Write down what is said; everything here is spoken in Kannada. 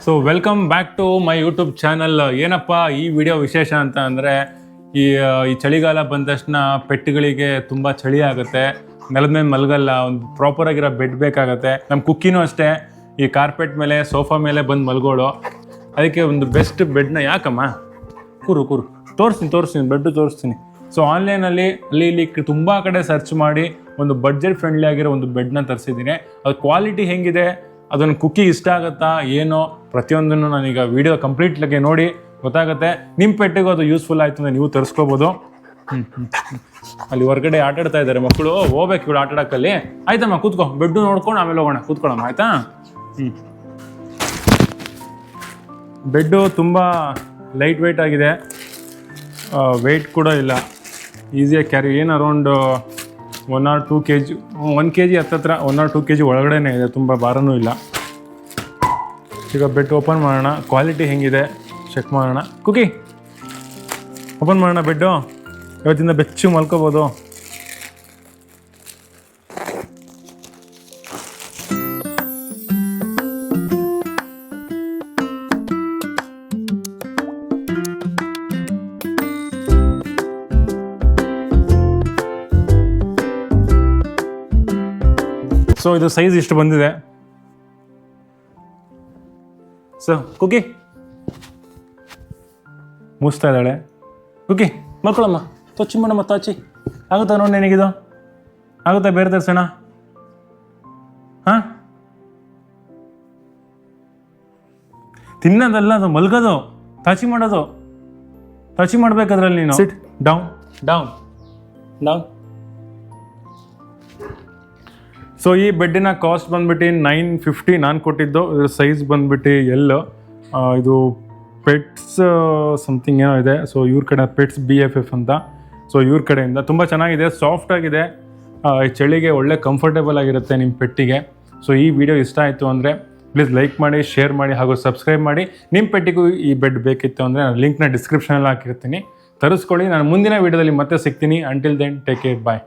So welcome back to my YouTube channel. ಏನಪ್ಪ ಈ ವಿಡಿಯೋ ವಿಶೇಷ ಅಂತ ಅಂದರೆ ಈ ಚಳಿಗಾಲ ಬಂದ ತಕ್ಷಣ ಪೆಟ್ಟುಗಳಿಗೆ ತುಂಬ ಚಳಿ ಆಗುತ್ತೆ, ನೆಲದ ಮೇಲೆ ಮಲಗಲ್ಲ, ಒಂದು ಪ್ರಾಪರಾಗಿರೋ ಬೆಡ್ ಬೇಕಾಗತ್ತೆ. ನಮ್ಮ ಕುಕ್ಕಿನೂ ಅಷ್ಟೇ ಈ ಕಾರ್ಪೆಟ್ ಮೇಲೆ ಸೋಫಾ ಮೇಲೆ ಬಂದು ಮಲ್ಗೋಳು. ಅದಕ್ಕೆ ಒಂದು ಬೆಸ್ಟ್ ಬೆಡ್ನ ಯಾಕಮ್ಮ ಕೂರು ತೋರಿಸ್ತೀನಿ ಬೆಡ್ಡು ತೋರಿಸ್ತೀನಿ. ಸೊ ಆನ್ಲೈನಲ್ಲಿ ಅಲ್ಲಿ ಇಲ್ಲಿ ತುಂಬ ಕಡೆ ಸರ್ಚ್ ಮಾಡಿ ಒಂದು ಬಡ್ಜೆಟ್ ಫ್ರೆಂಡ್ಲಿ ಆಗಿರೋ ಒಂದು ಬೆಡ್ನ ತರಿಸಿದ್ದೀನಿ. ಅದು ಕ್ವಾಲಿಟಿ ಹೆಂಗಿದೆ, ಅದನ್ನು ಕುಕ್ಕಿಗೆ ಇಷ್ಟ ಆಗುತ್ತಾ ಏನೋ ಪ್ರತಿಯೊಂದನ್ನು ನಾನೀಗ ವಿಡಿಯೋ ಕಂಪ್ಲೀಟ್ಲಾಗೆ ನೋಡಿ ಗೊತ್ತಾಗುತ್ತೆ. ನಿಮ್ಮ ಪೆಟ್ಟಿಗೂ ಅದು ಯೂಸ್ಫುಲ್ ಆಯಿತು ಅಂದರೆ ನೀವು ತರಿಸ್ಕೋಬೋದು. ಅಲ್ಲಿ ಹೊರಗಡೆ ಆಟ ಆಡ್ತಾ ಇದ್ದಾರೆ ಮಕ್ಕಳು, ಹೋಗ್ಬೇಕು ಇವಳು ಆಟ ಆಡೋಕ್ಕಲ್ಲಿ. ಆಯ್ತಮ್ಮ ಕೂತ್ಕೋ, ಬೆಡ್ಡು ನೋಡ್ಕೊಂಡು ಆಮೇಲೆ ಹೋಗೋಣ, ಕೂತ್ಕೊಳ್ಳಮ್ಮ ಆಯಿತಾ. ಬೆಡ್ಡು ತುಂಬ ಲೈಟ್ ವೆಯ್ಟ್ ಆಗಿದೆ, ವೆಯ್ಟ್ ಕೂಡ ಇಲ್ಲ, ಈಸಿಯಾಗಿ ಕ್ಯಾರಿ. ಏನು ಅರೌಂಡ್ 1 or 2 kg, 1 kg ಹತ್ತತ್ರ 1 or 2 kg ಒಳಗಡೆನೇ ಇದೆ, ತುಂಬ ಭಾರನೂ ಇಲ್ಲ. ಈಗ ಬೆಡ್ ಓಪನ್ ಮಾಡೋಣ, ಕ್ವಾಲಿಟಿ ಹೆಂಗಿದೆ ಚೆಕ್ ಮಾಡೋಣ. ಕುಕ್ಕಿ ಓಪನ್ ಮಾಡೋಣ ಬೆಡ್ಡು. ಇವತ್ತಿಂದ ಬೆಚ್ಚು ಮಲ್ಕೋಬೋದು. ಸೊ ಇದು ಸೈಜ್ ಇಷ್ಟು ಬಂದಿದೆ. ಸೊ ಕುಕ್ಕಿ ಮುಗಿಸ್ತಾ ಇದ್ದಾಳೆ. ಕುಕ್ಕಿ ಮಲ್ಕೊಳಮ್ಮ, ತೊಚ್ಚಿ ಮಾಡಮ್ಮ, ತೊಚ್ಚಿ ಆಗುತ್ತಾ ನೋಡಿ ನಿನಗಿದು, ಆಗುತ್ತಾ ಬೇರೆ ತರಿಸೋಣ? ಹಾಂ ತಿನ್ನೋದಲ್ಲ, ಅದು ಮಲ್ಗೋದು, ತಾಚಿ ಮಾಡೋದು. ತಾಚಿ ಮಾಡ್ಬೇಕಾದ್ರಲ್ಲಿ ನೀನು sit down down down. So ಈ ಬೆಡ್ಡಿನ ಕಾಸ್ಟ್ ಬಂದ್ಬಿಟ್ಟು 950 ನಾನು ಕೊಟ್ಟಿದ್ದು. ಇದ್ರ ಸೈಜ್ ಬಂದ್ಬಿಟ್ಟು ಇದು ಪೆಟ್ಸ್ ಸಮಥಿಂಗ್ ಏನೋ ಇದೆ. ಸೊ ಇವ್ರ ಕಡೆ ಪೆಟ್ಸ್ BFF ಅಂತ. ಸೊ ಇವ್ರ ಕಡೆಯಿಂದ ತುಂಬ ಚೆನ್ನಾಗಿದೆ, ಸಾಫ್ಟ್ ಆಗಿದೆ, ಚಳಿಗೆ ಒಳ್ಳೆ ಕಂಫರ್ಟೇಬಲ್ ಆಗಿರುತ್ತೆ ನಿಮ್ಮ ಪೆಟ್ಟಿಗೆ. ಸೊ ಈ ವಿಡಿಯೋ ಇಷ್ಟ ಆಯಿತು ಅಂದರೆ ಪ್ಲೀಸ್ ಲೈಕ್ ಮಾಡಿ, ಶೇರ್ ಮಾಡಿ ಹಾಗೂ ಸಬ್ಸ್ಕ್ರೈಬ್ ಮಾಡಿ. ನಿಮ್ಮ ಪೆಟ್ಟಿಗೂ ಈ ಬೆಡ್ ಬೇಕಿತ್ತು ಅಂದರೆ ನಾನು ಲಿಂಕ್ನ ಡಿಸ್ಕ್ರಿಪ್ಷನಲ್ಲಿ ಹಾಕಿರ್ತೀನಿ, ತರಿಸ್ಕೊಳ್ಳಿ. ನಾನು ಮುಂದಿನ ವೀಡಿಯೋದಲ್ಲಿ ಮತ್ತೆ ಸಿಗ್ತೀನಿ. ಅಂಟಿಲ್ ದೆನ್ ಟೇಕ್ ಕೇರ್, ಬಾಯ್.